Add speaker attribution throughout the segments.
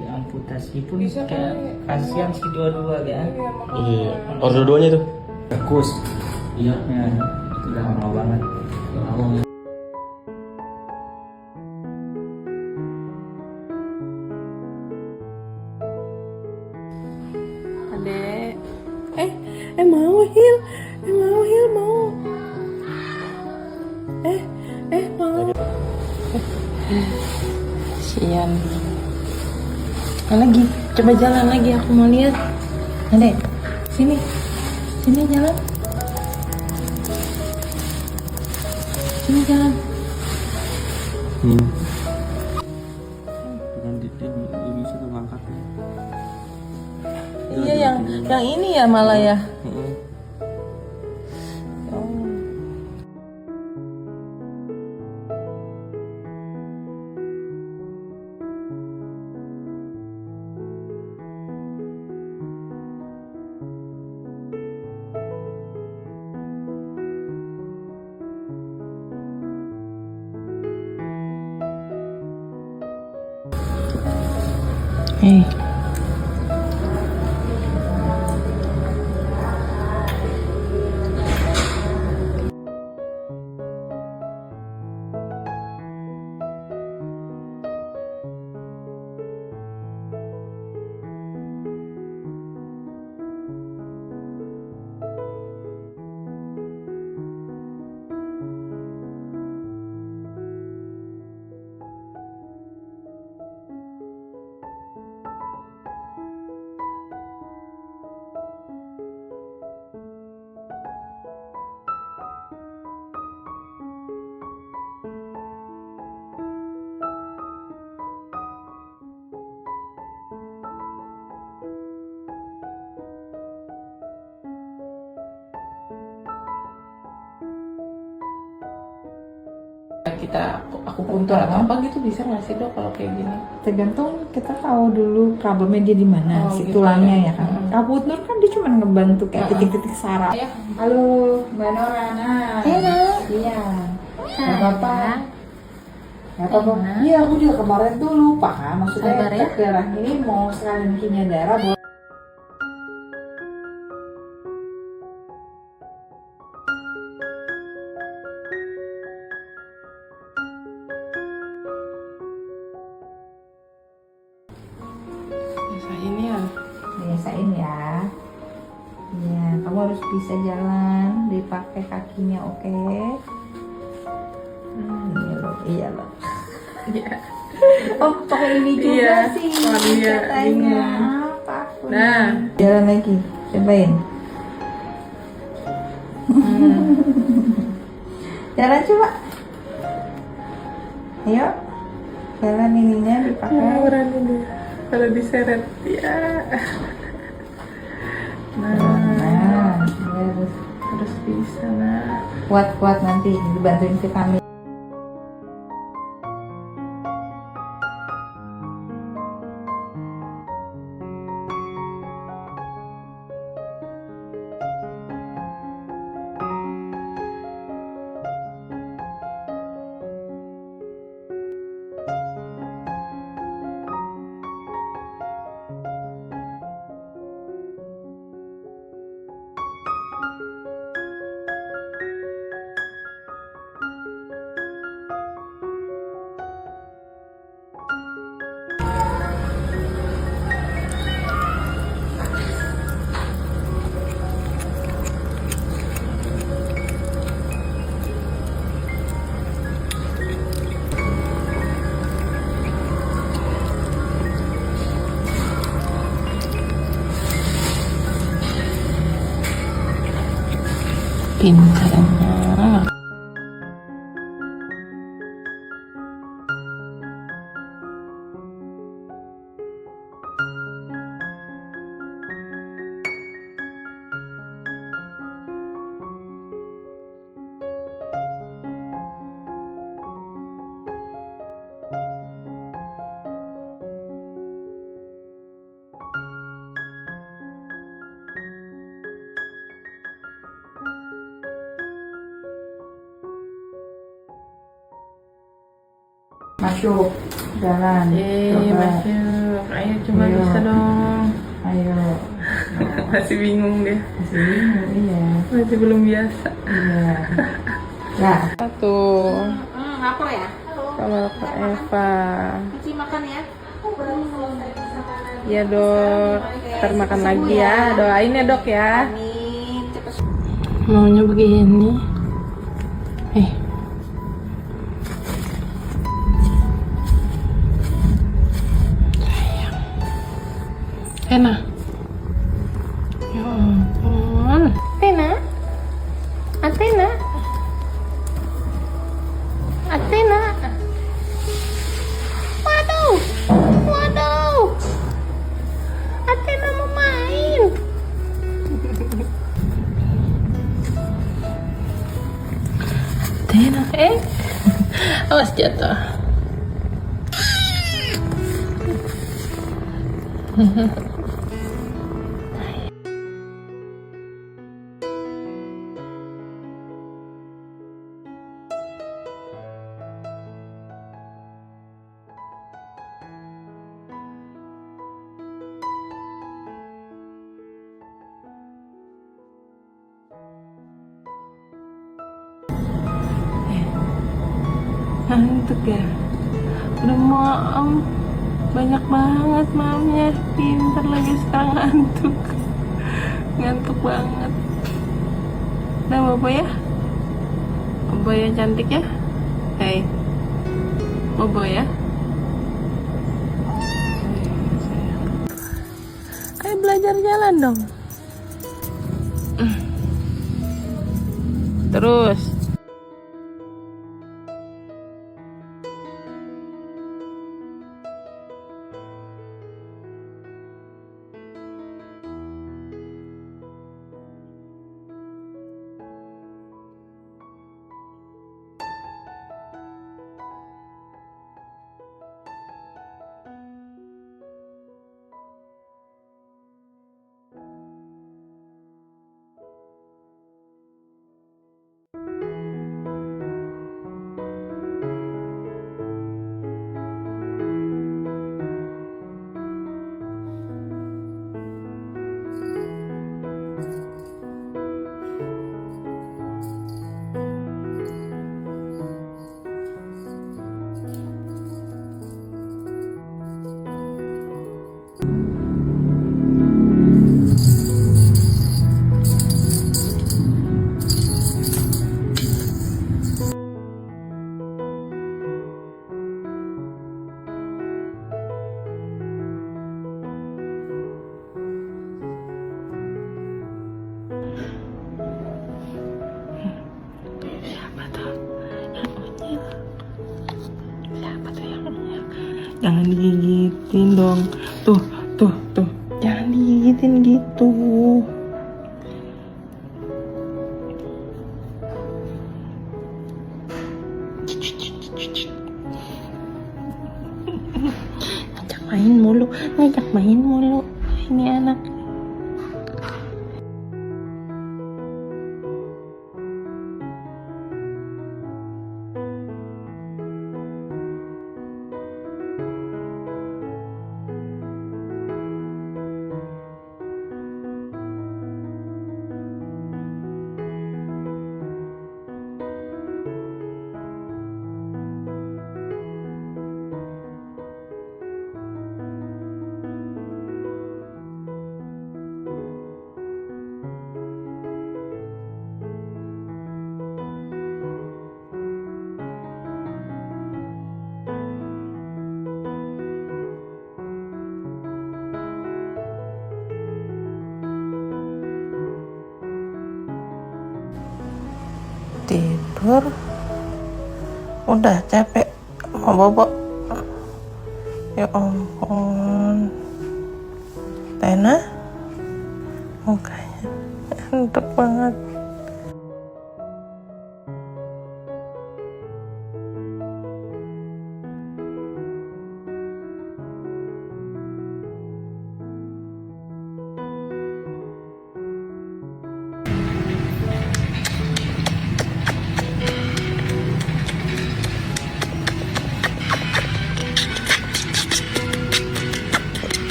Speaker 1: diamputasi pun
Speaker 2: Bisa
Speaker 1: kayak
Speaker 2: kan,
Speaker 1: kasihan si dua-dua kan.
Speaker 3: Iya. Or dua-duanya tuh.
Speaker 1: Bagus. Iya, ya, itu udah lama banget. Lama.
Speaker 2: Adek, mau Hil, mau. Mau. Sian. Lagi, coba jalan lagi, aku mau lihat. Adek, sini jalan. Sini jalan.
Speaker 3: Dengan dia bisa tuh ngangkat.
Speaker 2: Iya, yang ini ya malah ya. Aku puntur atau apa gitu bisa nggak sih dok kalau kayak gini?
Speaker 4: Tergantung kita tahu dulu problemnya dia di mana,
Speaker 2: Oh,
Speaker 4: si
Speaker 2: gitu
Speaker 4: tulangnya
Speaker 2: ya.
Speaker 4: ya kan. Kabut Nur kan dia cuma ngebantu kayak titik-titik saraf.
Speaker 2: Ya.
Speaker 4: Halo Mbak Nora, nah.
Speaker 2: Halo.
Speaker 4: Iya. Gak apa-apa. Gak apa-apa. Iya aku juga kemarin tuh lupa kan, maksudnya
Speaker 2: Sabar ya.
Speaker 4: cek darah ini mau sekalian kimia darah.
Speaker 2: Biasain ya.
Speaker 4: Biasain ya. Iya, kamu harus bisa jalan, dipakai kakinya, oke? Iya loh.
Speaker 2: Iya.
Speaker 4: Oh, pakai ini juga
Speaker 2: Iya.
Speaker 4: sih.
Speaker 2: Oh, iya.
Speaker 4: Katanya.
Speaker 2: Ini.
Speaker 4: Apa aku
Speaker 2: Nah.
Speaker 4: nih? Jalan lagi, cobain. Jalan coba. Ayo. Jalan ininya dipakai.
Speaker 2: Berani deh kalau diseret ya.
Speaker 4: Nah,
Speaker 2: Harus bisa nak.
Speaker 4: kuat-kuat nanti dibantuin vitamin.
Speaker 2: Pintarnya.
Speaker 4: Masuk. Jalan. Coba.
Speaker 2: masuk. Ayo coba
Speaker 4: Ayo.
Speaker 2: bisa dong.
Speaker 4: Ayo.
Speaker 2: Masih bingung dia.
Speaker 4: Masih bingung, iya.
Speaker 2: Masih belum biasa.
Speaker 4: Iya. Ya.
Speaker 2: Satu.
Speaker 4: Lapor ya?
Speaker 2: Kalau ke Eva.
Speaker 4: Cici makan ya.
Speaker 2: Iya dok. Ntar makan lagi ya. Doain ya dok ya.
Speaker 4: Amin. Cepet.
Speaker 2: Maunya begini. Sayang. Atena. Ya ampun. Atena. Atena. Atena. Waduh. Waduh. Atena mau main. Atena, awas jatuh. Ngantuk ya? Udah maem. Banyak banget mamnya. Pintar lagi sekarang ngantuk. Ngantuk banget. Udah bobo ya? Bobo yang cantik ya? Hei bobo ya? Ayo belajar jalan dong. Terus. Jangan digigitin dong. Tuh. Jangan digigitin gitu. Ngajak main mulu. Ini anak. Tidur udah capek mau bobo. Ya ampun, Tena mukanya ngantuk banget.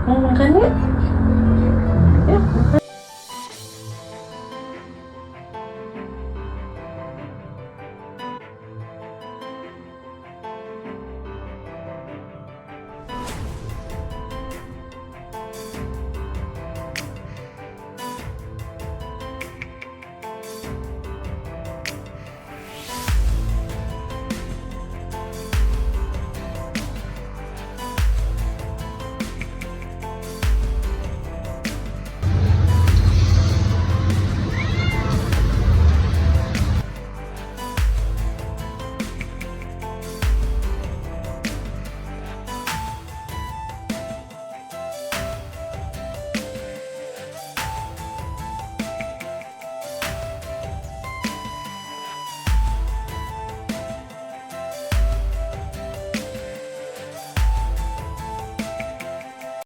Speaker 2: Mau makan yuk?